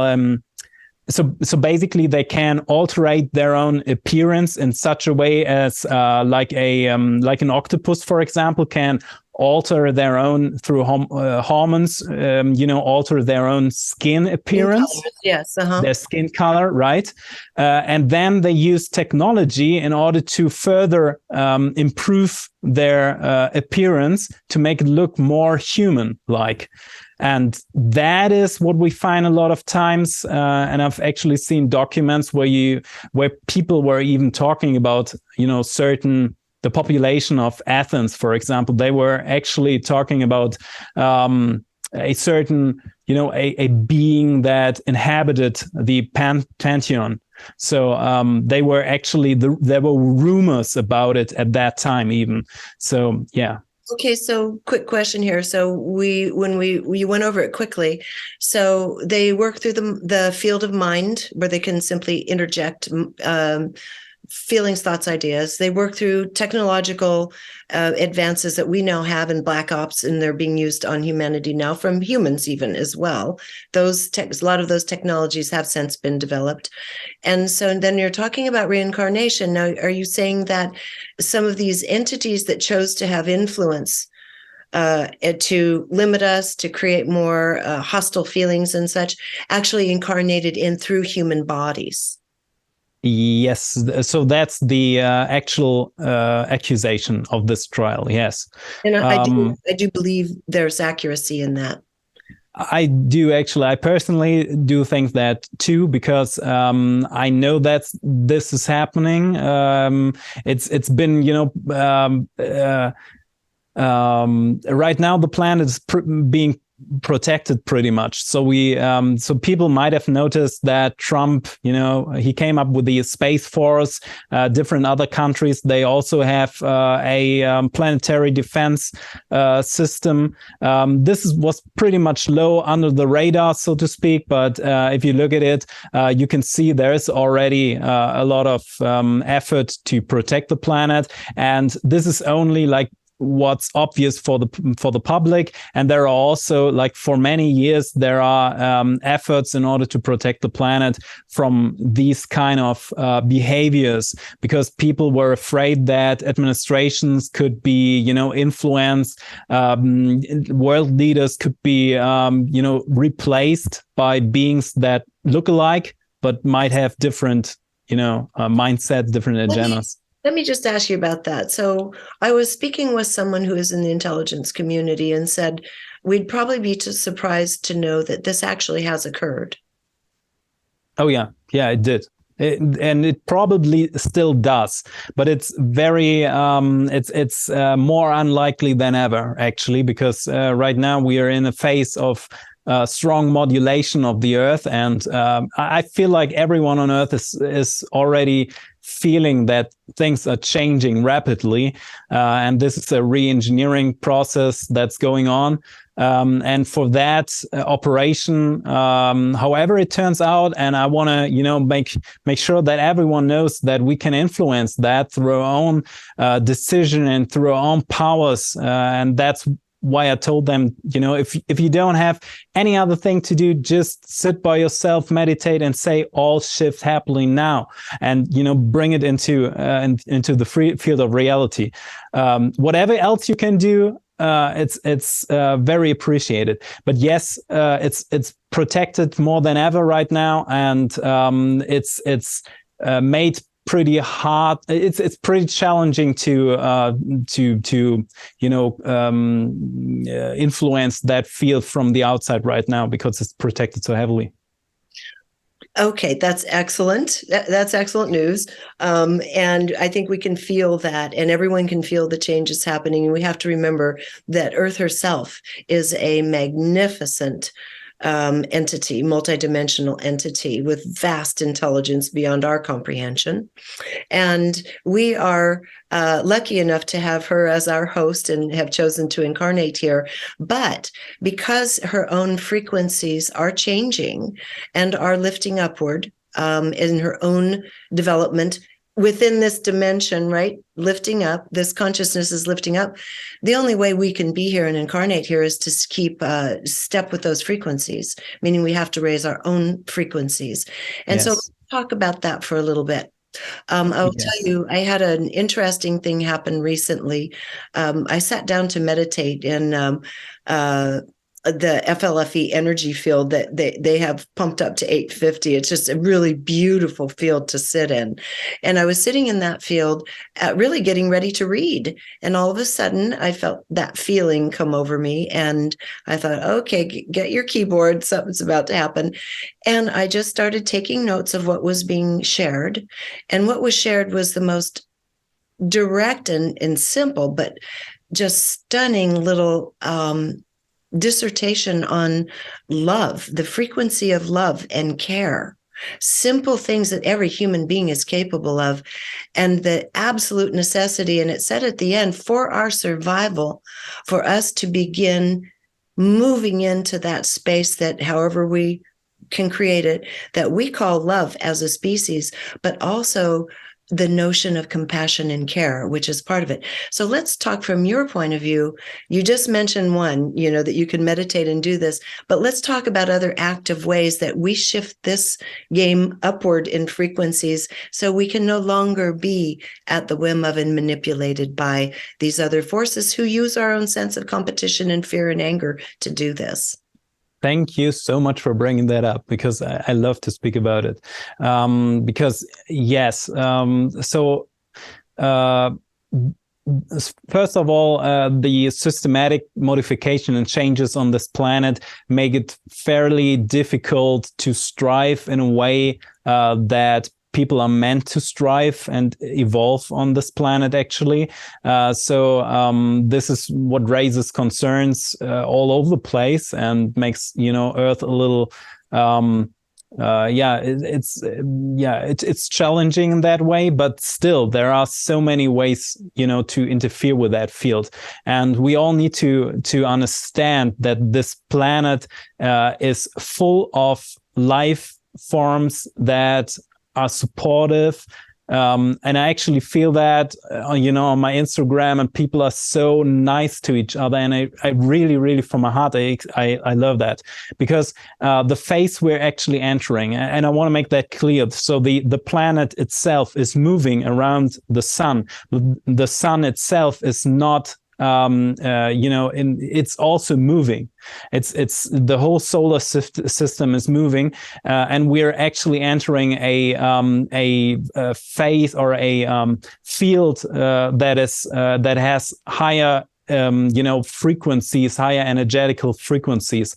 So basically they can alterate their own appearance in such a way as like an octopus, for example, can alter their own through hormones, alter their own skin appearance.
Colors, yes,
their skin color, right? And then they use technology in order to further improve their appearance to make it look more human-like. And that is what we find a lot of times. And I've actually seen documents where people were even talking about, the population of Athens, for example. They were actually talking about a certain, a being that inhabited the pantheon. So they were actually, there were rumors about it at that time even. So, yeah.
Okay, so quick question here. So we went over it quickly. So they work through the field of mind where they can simply interject feelings, thoughts, ideas. They work through technological advances that we now have in black ops, and they're being used on humanity now from humans even as well. A lot of those technologies have since been developed. And so then you're talking about reincarnation. Now, are you saying that some of these entities that chose to have influence to limit us, to create more hostile feelings and such, actually incarnated in through human bodies?
Yes, so that's the actual accusation of this trial. Yes,
and I do believe there's accuracy in that.
I do actually. I personally do think that too, because I know that this is happening. It's been right now the planet is being protected pretty much. So so people might have noticed that Trump, he came up with the Space Force. Different other countries, they also have a planetary defense system. This was pretty much low under the radar, so to speak. But if you look at it, you can see there's already a lot of effort to protect the planet, and this is only like what's obvious for the public. And there are also, like, for many years there are efforts in order to protect the planet from these kind of behaviors, because people were afraid that administrations could be influenced, world leaders could be replaced by beings that look alike but might have different mindsets, different agendas.
Let me just ask you about that. So I was speaking with someone who is in the intelligence community and said, we'd probably be too surprised to know that this actually has occurred.
Oh, yeah. Yeah, it did. And it probably still does, but it's very, it's more unlikely than ever, actually, because right now we are in a phase of strong modulation of the Earth. And I feel like everyone on Earth is already feeling that things are changing rapidly. And this is a re-engineering process that's going on. And for that operation, however it turns out, and I want to, make sure that everyone knows that we can influence that through our own decision and through our own powers. And that's why I told them, if you don't have any other thing to do, just sit by yourself, meditate, and say all shifts happening now, and bring it into the free field of reality. Whatever else you can do, it's very appreciated. But yes, it's protected more than ever right now, and it's made pretty hard. It's pretty challenging to influence that field from the outside right now, because it's protected so heavily.
Okay, that's excellent. That's excellent news. And I think we can feel that, and everyone can feel the changes happening. And we have to remember that Earth herself is a magnificent entity, multidimensional entity with vast intelligence beyond our comprehension. And we are lucky enough to have her as our host and have chosen to incarnate here. But because her own frequencies are changing and are lifting upward in her own development, within this dimension, right? Lifting up, this consciousness is lifting up. The only way we can be here and incarnate here is to keep step with those frequencies, meaning we have to raise our own frequencies. And so let's talk about that for a little bit. I'll tell you, I had an interesting thing happen recently. I sat down to meditate in the FLFE energy field that they have pumped up to 850. It's just a really beautiful field to sit in. And I was sitting in that field, really getting ready to read. And all of a sudden, I felt that feeling come over me. And I thought, okay, get your keyboard. Something's about to happen. And I just started taking notes of what was being shared. And what was shared was the most direct and simple, but just stunning little dissertation on love, the frequency of love and care, simple things that every human being is capable of, and the absolute necessity. And it said at the end, for our survival, for us to begin moving into that space that however we can create it, that we call love as a species, but also the notion of compassion and care, which is part of it. So let's talk from your point of view. You just mentioned one, that you can meditate and do this, but let's talk about other active ways that we shift this game upward in frequencies so we can no longer be at the whim of and manipulated by these other forces who use our own sense of competition and fear and anger to do this.
Thank you so much for bringing that up, because I love to speak about it. Because yes, first of all, the systematic modification and changes on this planet make it fairly difficult to strive in a way that people are meant to strive and evolve on this planet, actually. So this is what raises concerns all over the place and makes, Earth a little, it's challenging in that way, but still there are so many ways, to interfere with that field. And we all need to understand that this planet is full of life forms that are supportive. And I actually feel that, on my Instagram, and people are so nice to each other. And I really, really, from my heart, I love that, because the phase we're actually entering, and I want to make that clear. So the planet itself is moving around the sun. The sun itself is not, it's also moving. It's the whole solar system is moving, and we're actually entering a phase or a field that has higher frequencies, higher energetical frequencies.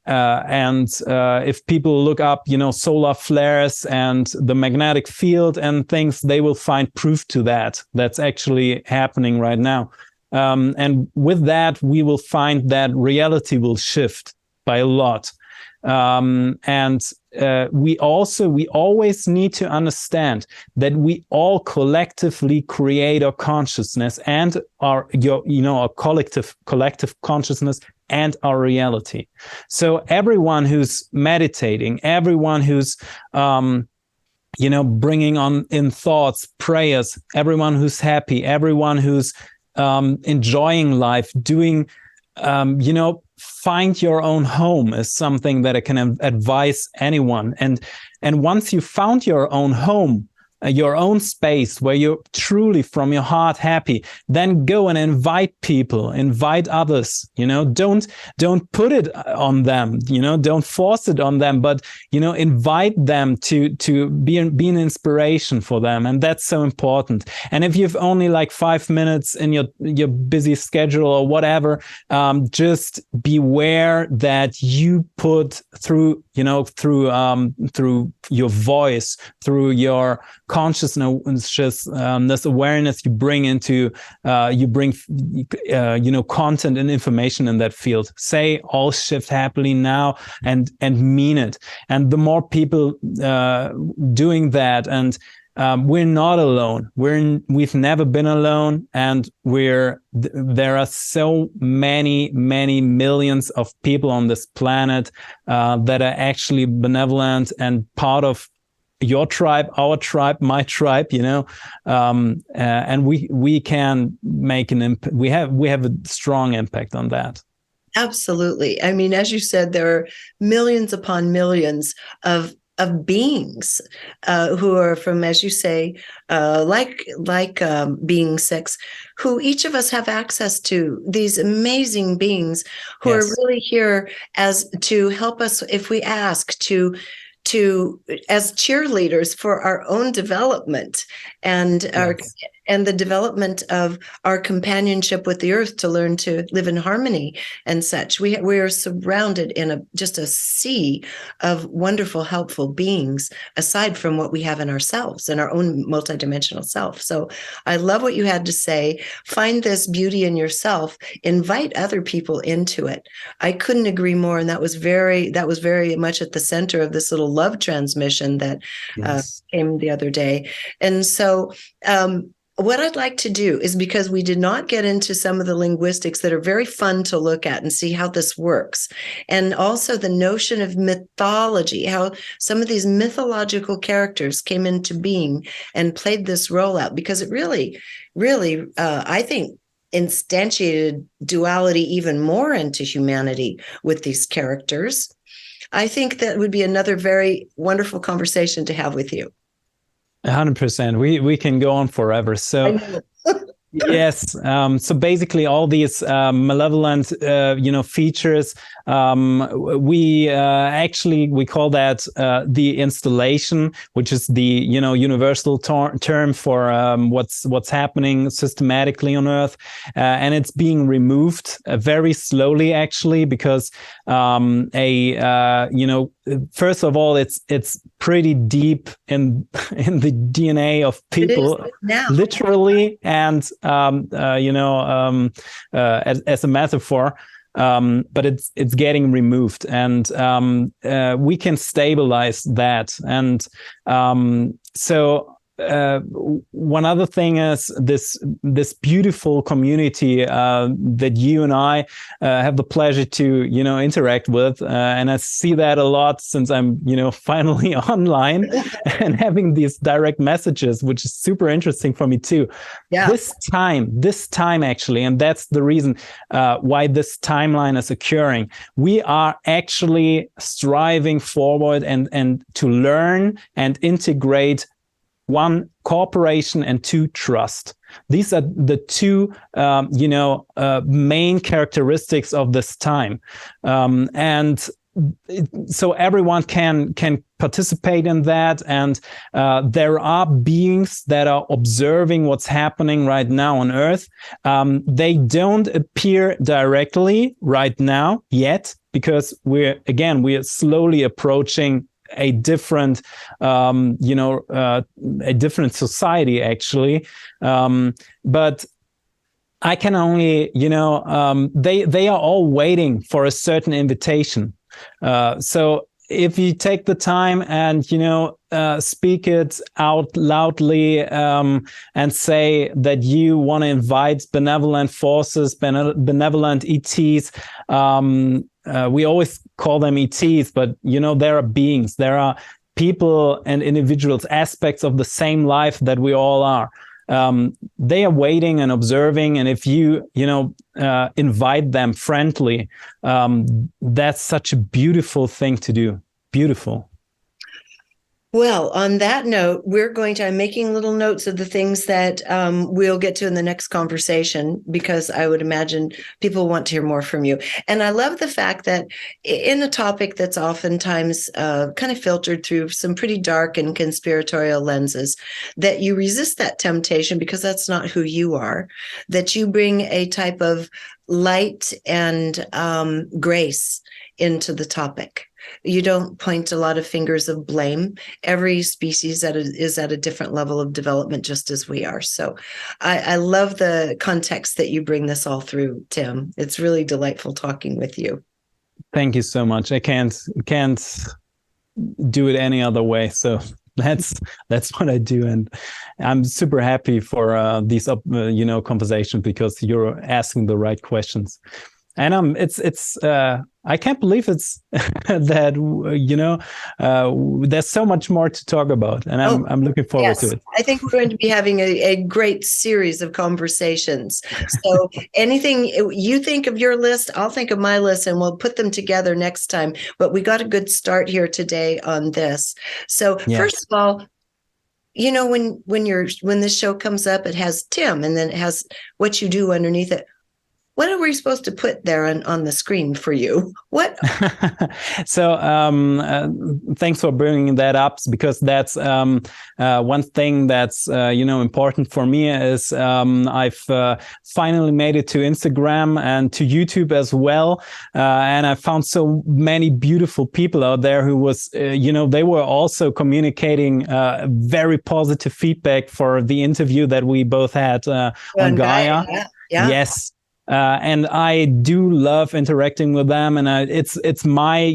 And if people look up, solar flares and the magnetic field and things, they will find proof to that. That's actually happening right now. And with that, we will find that reality will shift by a lot. We always need to understand that we all collectively create our consciousness and our collective consciousness and our reality. So everyone who's meditating, everyone who's bringing on in thoughts, prayers, everyone who's happy, everyone who's enjoying life, doing find your own home is something that I can advise anyone. And once you found your own home, your own space where you're truly from your heart happy, then go and invite people, invite others, don't put it on them, don't force it on them, but, invite them to be an inspiration for them. And that's so important. And if you've only like 5 minutes in your busy schedule or whatever, just beware that you put through your voice, through your consciousness, this awareness you bring into, content and information in that field. Say all shift happily now and mean it. And the more people doing that, and we're not alone. We've never been alone, and there are so many millions of people on this planet that are actually benevolent and part of your tribe, our tribe, my tribe, and we can make an impact. We have a strong impact on that.
Absolutely. I mean, as you said, there are millions upon millions of beings who are from, as you say, being six, who each of us have access to, these amazing beings who are really here as to help us if we ask, to as cheerleaders for our own development and and the development of our companionship with the earth, to learn to live in harmony and such. We are surrounded in just a sea of wonderful, helpful beings, aside from what we have in ourselves and our own multidimensional self. So I love what you had to say. Find this beauty in yourself, invite other people into it. I couldn't agree more. And that was very much at the center of this little love transmission that came the other day. And so, what I'd like to do is, because we did not get into some of the linguistics that are very fun to look at and see how this works, and also the notion of mythology, how some of these mythological characters came into being and played this role out, because it really, I think, instantiated duality even more into humanity with these characters. I think that would be another very wonderful conversation to have with you.
100%. We can go on forever. So yes. So basically, all these malevolent, features. We call that the installation, which is the universal term for what's happening systematically on Earth, and it's being removed very slowly, actually, because first of all, it's pretty deep in the DNA of people, literally, and as a metaphor. But it's getting removed, and we can stabilize that. And so one other thing is this beautiful community that you and I have the pleasure to interact with, and I see that a lot since I'm finally online and having these direct messages, which is super interesting for me too. Yeah. This time actually, and that's the reason why this timeline is occurring. We are actually striving forward and to learn and integrate. One, cooperation, and two, trust. These are the two, main characteristics of this time, and so everyone can participate in that. And there are beings that are observing what's happening right now on Earth. They don't appear directly right now yet, because we're slowly approaching a different, a different society, actually. But I can only, they are all waiting for a certain invitation. So if you take the time and, speak it out loudly, and say that you want to invite benevolent forces, benevolent ETs, we always call them ETs, but there are beings, there are people and individuals, aspects of the same life that we all are. They are waiting and observing, and if you invite them friendly, that's such a beautiful thing to do. Beautiful.
Well, on that note, I'm making little notes of the things that we'll get to in the next conversation, because I would imagine people want to hear more from you. And I love the fact that in a topic that's oftentimes kind of filtered through some pretty dark and conspiratorial lenses, that you resist that temptation, because that's not who you are, that you bring a type of light and grace into the topic. You don't point a lot of fingers of blame. Every species is at a different level of development, just as we are. So I love the context that you bring this all through, Tim. It's really delightful talking with you.
Thank you so much. I can't do it any other way. So that's what I do. And I'm super happy for these conversations, because you're asking the right questions. And it's I can't believe it's that, there's so much more to talk about, and I'm looking forward to it.
I think we're going to be having a great series of conversations. So anything you think of your list, I'll think of my list, and we'll put them together next time. But we got a good start here today on this. So first of all, when this show comes up, it has Tim, and then it has what you do underneath it. What are we supposed to put there on the screen for you? What?
So thanks for bringing that up, because that's one thing that's important for me is I've finally made it to Instagram and to YouTube as well, and I found so many beautiful people out there who was they were also communicating very positive feedback for the interview that we both had on Gaia.
Yeah.
Yes. And I do love interacting with them, and it's my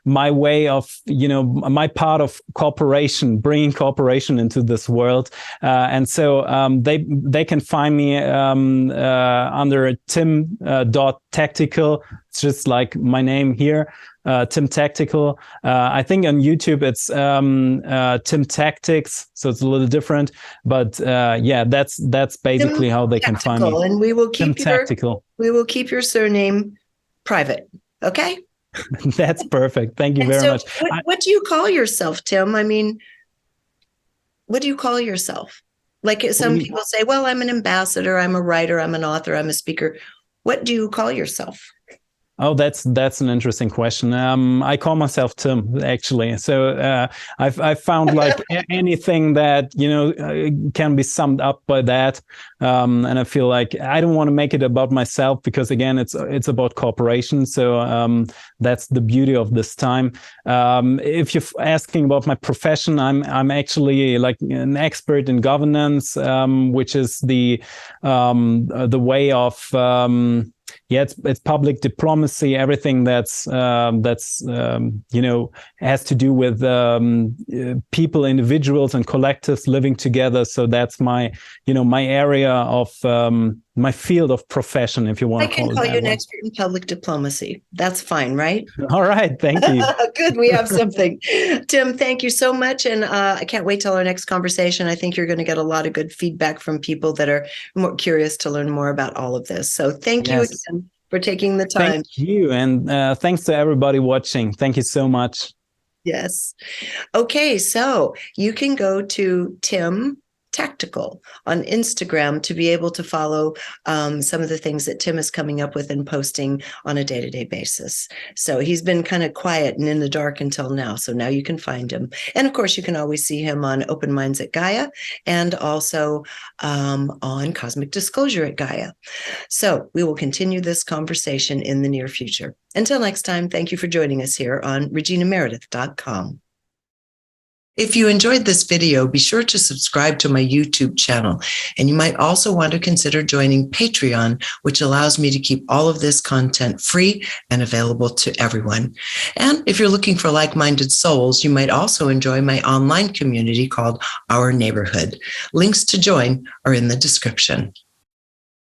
my way of my part of cooperation, bringing cooperation into this world, and so they can find me under tim.tactical. It's just like my name here. Tim Tactical. I think on YouTube it's Tim Tactics, so it's a little different. But that's basically how they can find me.
And we will keep
Tactical.
We will keep your surname private. Okay.
That's perfect. Thank you very much.
What do you call yourself, Tim? I mean, what do you call yourself? Like some people say, well, I'm an ambassador, I'm a writer, I'm an author, I'm a speaker. What do you call yourself?
Oh, that's an interesting question. I call myself Tim, actually. So I've found like anything that can be summed up by that, and I feel like I don't want to make it about myself, because again, it's about cooperation. So that's the beauty of this time. If you're asking about my profession, I'm actually like an expert in governance, which is the way of it's public diplomacy, everything that's has to do with people, individuals, and collectives living together. So that's my my area of my field of profession, if you want to call it. I can call you
an expert in public diplomacy. That's fine, right?
All right, thank you.
Good, we have something. Tim, thank you so much, and I can't wait till our next conversation. I think you're going to get a lot of good feedback from people that are more curious to learn more about all of this. So thank you again for taking the time.
Thank you, and thanks to everybody watching. Thank you so much.
Yes. Okay, so you can go to Tim Tactical on Instagram to be able to follow some of the things that Tim is coming up with and posting on a day-to-day basis. So he's been kind of quiet and in the dark until now. So now you can find him. And of course, you can always see him on Open Minds at Gaia, and also on Cosmic Disclosure at Gaia. So we will continue this conversation in the near future. Until next time, thank you for joining us here on reginameredith.com. If you enjoyed this video, be sure to subscribe to my YouTube channel. And you might also want to consider joining Patreon, which allows me to keep all of this content free and available to everyone. And if you're looking for like-minded souls, you might also enjoy my online community called Our Neighborhood. Links to join are in the description.